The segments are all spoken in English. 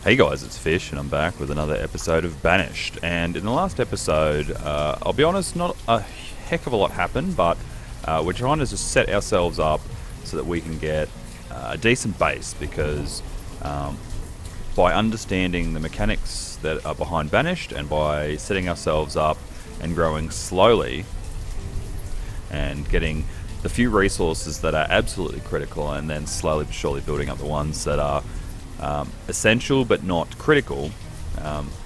Hey guys, it's Fish, and I'm back with another episode of Banished. And in the last episode, I'll be honest, not a heck of a lot happened, but we're trying to just set ourselves up so that we can get a decent base, because by understanding the mechanics that are behind Banished, and by setting ourselves up and growing slowly, and getting the few resources that are absolutely critical, and then slowly but surely building up the ones that are essential but not critical,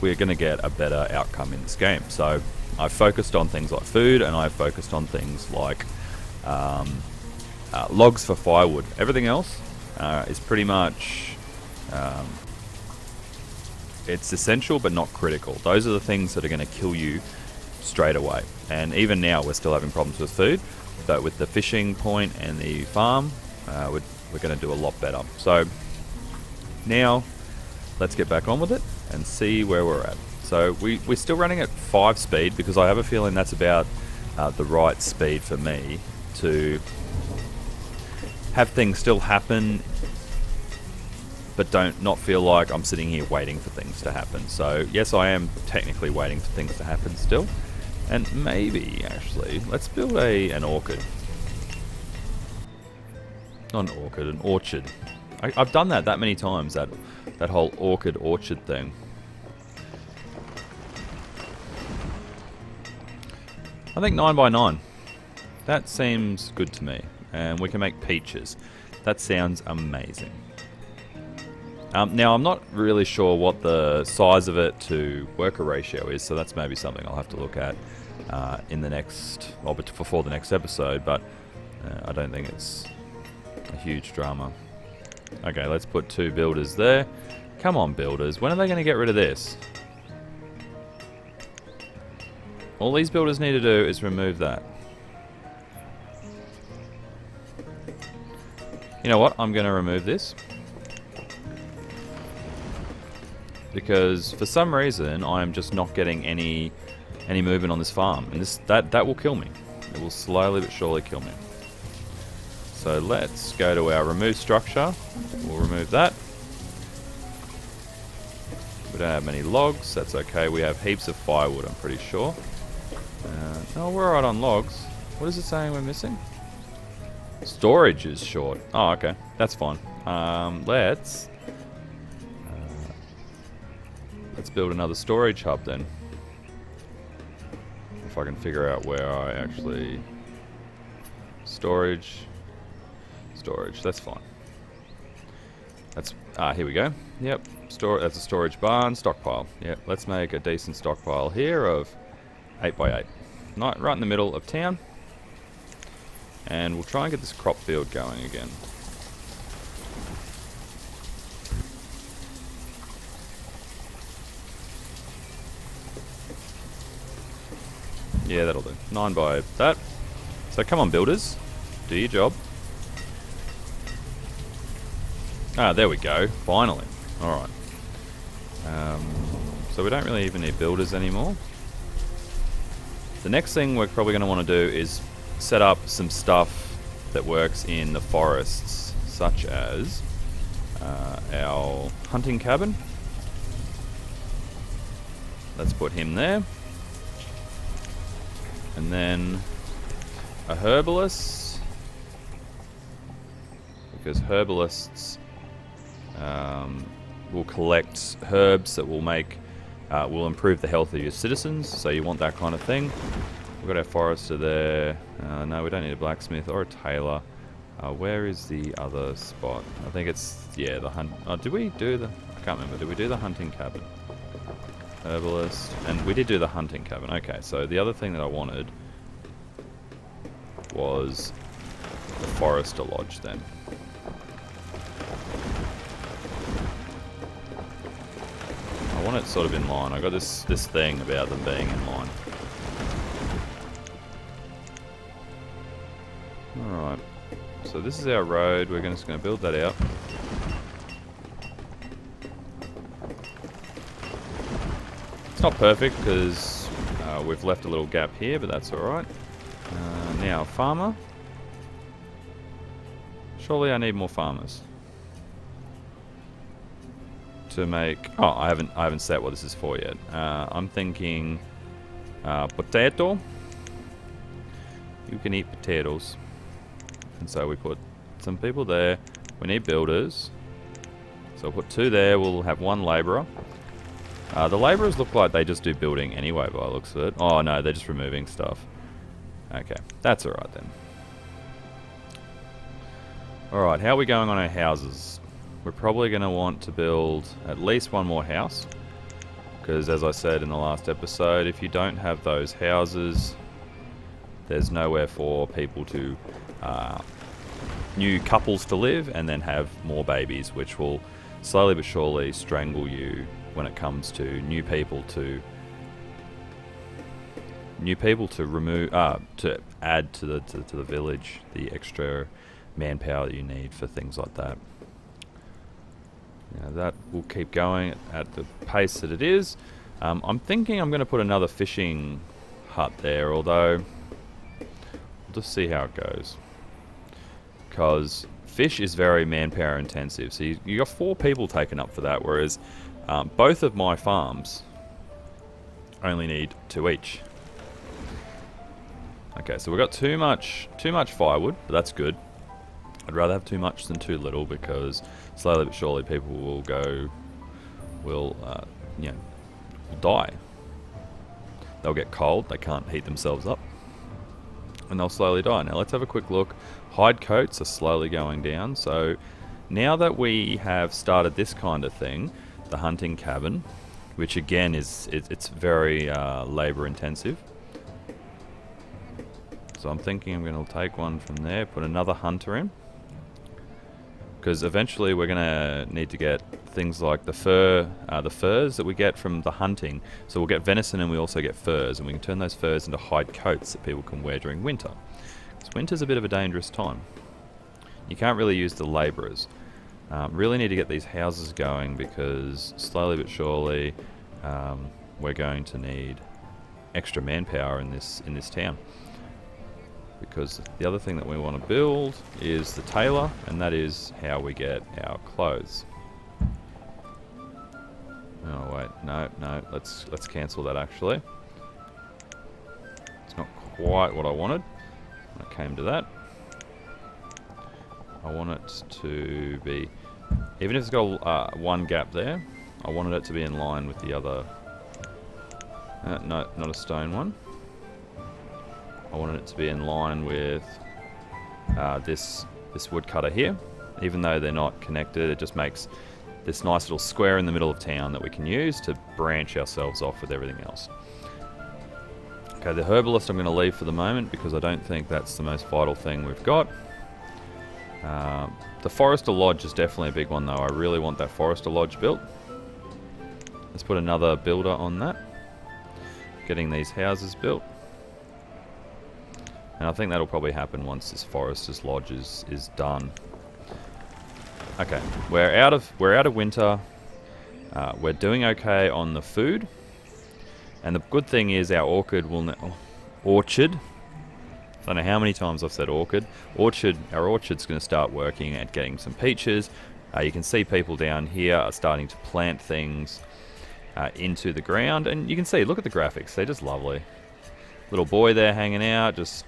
we're going to get a better outcome in this game. So I've focused on things like food, and I've focused on things like logs for firewood. Everything else is pretty much it's essential but not critical. Those are the things that are going to kill you straight away. And even now we're still having problems with food, but with the fishing point and the farm, we're going to do a lot better. So now let's get back on with it and see where we're at. So we're still running at 5 speed, because I have a feeling that's about the right speed for me to have things still happen, but not feel like I'm sitting here waiting for things to happen. So yes, I am technically waiting for things to happen still. And maybe, actually, let's build an orchard. Not an orchid, an orchard. I've done that many times, that whole orchard thing. I think 9 by 9. That seems good to me. And we can make peaches. That sounds amazing. Now, I'm not really sure what the size of it to worker ratio is, so that's maybe something I'll have to look at in the next, well, before the next episode, but I don't think it's a huge drama. Okay, let's put 2 builders there. Come on, builders. When are they going to get rid of this? All these builders need to do is remove that. You know what? I'm going to remove this, because for some reason I'm just not getting any movement on this farm, and that will kill me. It will slowly but surely kill me. So let's go to our remove structure. We'll remove that. We don't have many logs. That's okay. We have heaps of firewood, I'm pretty sure. Oh, we're right on logs. What is it saying we're missing? Storage is short. Oh, okay. That's fine. Let's build another storage hub then. If I can figure out where I actually... Storage, that's fine. That's, here we go. Yep, that's a storage barn, stockpile. Yep, let's make a decent stockpile here of 8 by 8. Right in the middle of town. And we'll try and get this crop field going again. Yeah, that'll do. 9 by that. So come on, builders. Do your job. Ah, there we go. Finally. Alright. So we don't really even need builders anymore. The next thing we're probably going to want to do is set up some stuff that works in the forests, such as our hunting cabin. Let's put him there. And then a herbalist, because herbalists will collect herbs that will improve the health of your citizens, so you want that kind of thing. We've got our forester there. No, we don't need a blacksmith or a tailor. Where is the other spot? I think it's, yeah, the hunt. Oh, did we do the, I can't remember, did we do the hunting cabin? Herbalist, and we did do the hunting cabin. Okay, so the other thing that I wanted was the forester lodge then. I want it sort of in line. I got this thing about them being in line. Alright, so this is our road. We're just going to build that out. It's not perfect because we've left a little gap here, but that's alright. Now, farmer. Surely I need more farmers. to make... Oh, I haven't set what this is for yet. I'm thinking potato. You can eat potatoes. And so we put some people there. We need builders. So we'll put 2 there. We'll have 1 labourer. The labourers look like they just do building anyway by the looks of it. Oh no, they're just removing stuff. Okay, that's alright then. Alright, how are we going on our houses? We're probably going to want to build at least 1 more house. Because as I said in the last episode, if you don't have those houses, there's nowhere for people to... new couples to live and then have more babies, which will slowly but surely strangle you when it comes to new people to remove to add to the village, the extra manpower that you need for things like that. Now that will keep going at the pace that it is. I'm thinking I'm going to put another fishing hut there, although we'll just see how it goes. Because fish is very manpower intensive, so you got 4 people taken up for that, whereas both of my farms only need 2 each. Okay, so we've got too much firewood, but that's good. I'd rather have too much than too little, because slowly but surely people will die. They'll get cold, they can't heat themselves up, and they'll slowly die. Now let's have a quick look. Hide coats are slowly going down, so now that we have started this kind of thing, the hunting cabin, which again it's very labour intensive. So I'm thinking I'm going to take one from there, put another hunter in, because eventually we're going to need to get things like the furs that we get from the hunting. So we'll get venison and we also get furs, and we can turn those furs into hide coats that people can wear during winter. Because winter's a bit of a dangerous time. You can't really use the labourers. Really need to get these houses going, because slowly but surely we're going to need extra manpower in this town. Because the other thing that we want to build is the tailor, and that is how we get our clothes. Oh wait, no, let's cancel that actually. It's not quite what I wanted when it came to that. I want it to be, even if it's got 1 gap there, I wanted it to be in line with the other, no, not a stone one. I wanted it to be in line with this woodcutter here. Even though they're not connected, it just makes this nice little square in the middle of town that we can use to branch ourselves off with everything else. Okay, the herbalist I'm going to leave for the moment, because I don't think that's the most vital thing we've got. The Forester Lodge is definitely a big one though. I really want that Forester Lodge built. Let's put another builder on that. Getting these houses built. And I think that'll probably happen once this Forester's Lodge is done. Okay, we're out of winter. We're doing okay on the food. And the good thing is our orchard orchard. I don't know how many times I've said orchard. Our orchard's going to start working at getting some peaches. You can see people down here are starting to plant things into the ground. And you can see, look at the graphics, they're just lovely. Little boy there hanging out, just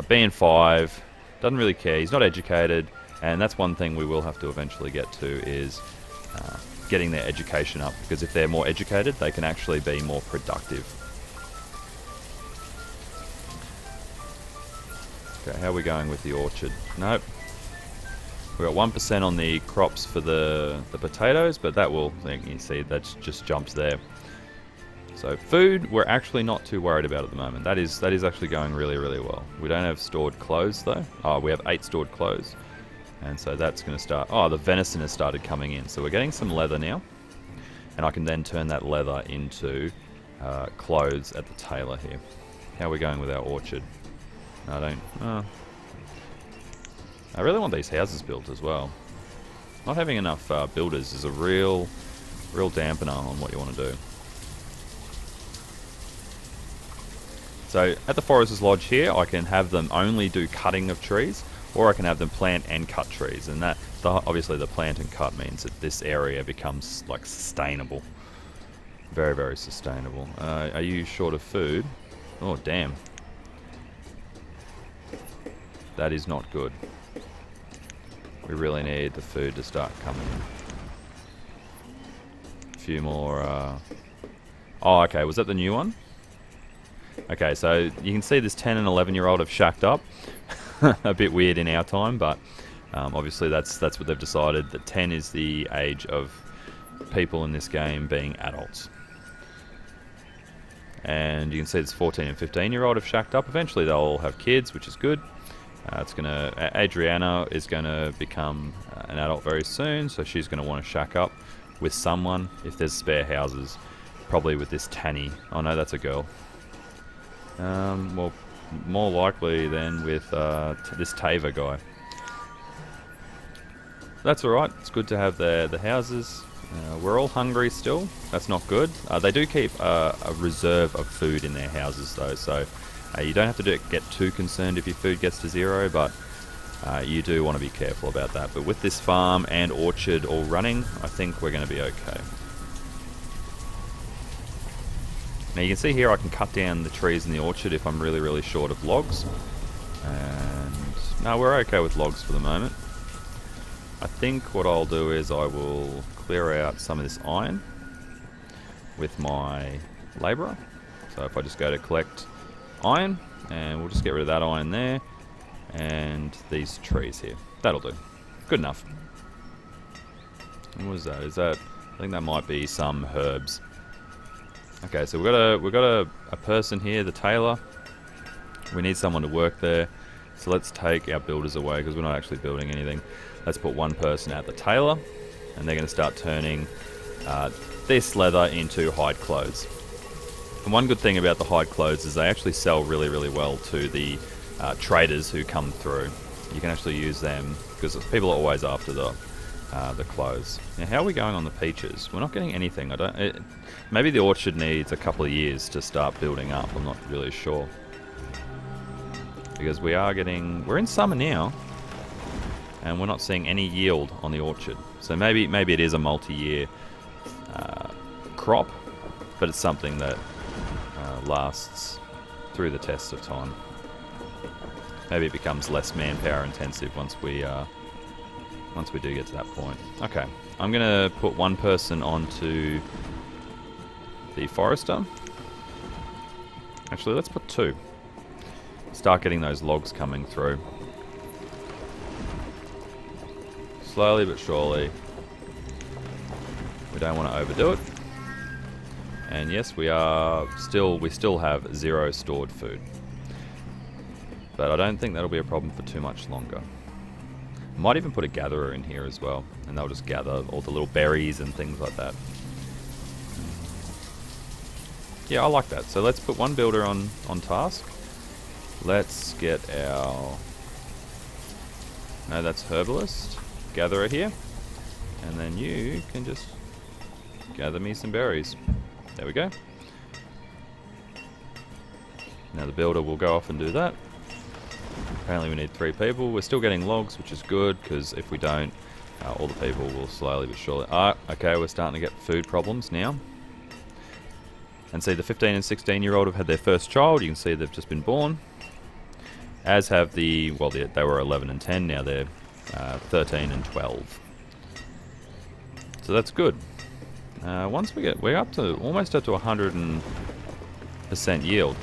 being 5, doesn't really care, he's not educated, and that's one thing we will have to eventually get to, is getting their education up, because if they're more educated, they can actually be more productive. Okay, how are we going with the orchard? Nope. We're at 1% on the crops for the potatoes, but that will, you see, that's just jumped there. So food, we're actually not too worried about at the moment. That is actually going really, really well. We don't have stored clothes though. Oh, we have 8 stored clothes. And so that's going to start... Oh, the venison has started coming in. So we're getting some leather now. And I can then turn that leather into clothes at the tailor here. How are we going with our orchard? I really want these houses built as well. Not having enough builders is a real dampener on what you want to do. So at the Forester's Lodge here, I can have them only do cutting of trees. or I can have them plant and cut trees, and that obviously the plant and cut means that this area becomes like sustainable, very, very sustainable. Are you short of food? Oh damn, that is not good. We really need the food to start coming in. A few more. Oh, okay, was that the new one? Okay, so you can see this 10 and 11-year-old have shacked up. A bit weird in our time, but obviously that's what they've decided, that 10 is the age of people in this game being adults. And you can see this 14 and 15-year-old have shacked up. Eventually they'll all have kids, which is good. Adriana is gonna become an adult very soon, so she's gonna want to shack up with someone if there's spare houses. Probably with this Tanny. Oh no, that's a girl. Well, more likely than with this Tava guy. That's alright, it's good to have the houses. We're all hungry still, that's not good. They do keep a reserve of food in their houses though, so you don't have to get too concerned if your food gets to 0, but you do want to be careful about that. But with this farm and orchard all running, I think we're going to be okay. Now you can see here I can cut down the trees in the orchard if I'm really, really short of logs. And no, we're okay with logs for the moment. I think what I'll do is I will clear out some of this iron with my labourer. So if I just go to collect iron, and we'll just get rid of that iron there, and these trees here. That'll do. Good enough. What is that? I think that might be some herbs. Okay, so we've got a person here, the tailor. We need someone to work there. So let's take our builders away because we're not actually building anything. Let's put one person at the tailor, and they're going to start turning this leather into hide clothes. And one good thing about the hide clothes is they actually sell really, really well to the traders who come through. You can actually use them because people are always after the clothes. Now, how are we going on the peaches? We're not getting anything. Maybe the orchard needs a couple of years to start building up. I'm not really sure. Because we're in summer now, and we're not seeing any yield on the orchard. So maybe it is a multi-year crop, but it's something that lasts through the test of time. Maybe it becomes less manpower intensive once we do get to that point. Okay, I'm gonna put one person onto the forester. Actually, let's put 2. Start getting those logs coming through. Slowly but surely. We don't want to overdo it. And yes, we still have 0 stored food. But I don't think that'll be a problem for too much longer. Might even put a gatherer in here as well, and they'll just gather all the little berries and things like that. Yeah, I like that. So let's put one builder on task. Let's get our... No, that's herbalist. Gatherer here. And then you can just gather me some berries. There we go. Now the builder will go off and do that. Apparently we need 3 people. We're still getting logs, which is good, because if we don't, all the people will slowly but surely... okay, we're starting to get food problems now. And see, the 15 and 16-year-old have had their first child. You can see they've just been born. As have they were 11 and 10, now they're 13 and 12. So that's good. Once we're almost up to 100% yield.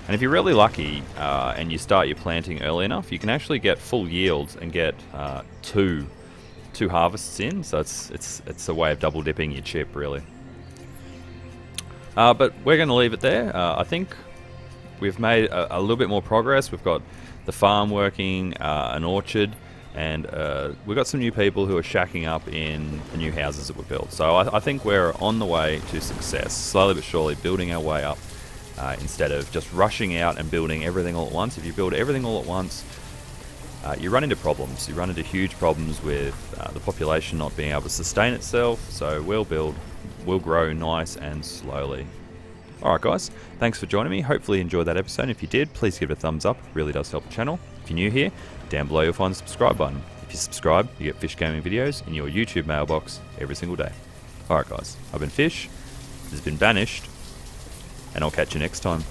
And if you're really lucky and you start your planting early enough, you can actually get full yields and get two harvests in. So it's a way of double dipping your chip, really. But we're going to leave it there. I think we've made a little bit more progress. We've got the farm working, an orchard, and we've got some new people who are shacking up in the new houses that were built. So I think we're on the way to success, slowly but surely building our way up instead of just rushing out and building everything all at once. If you build everything all at once, you run into problems. You run into huge problems with the population not being able to sustain itself. So we'll grow nice and slowly. Alright guys, thanks for joining me. Hopefully you enjoyed that episode. If you did, please give it a thumbs up. It really does help the channel. If you're new here, down below you'll find the subscribe button. If you subscribe, you get Fish Gaming videos in your YouTube mailbox every single day. Alright guys, I've been Fish, this has been Banished, and I'll catch you next time.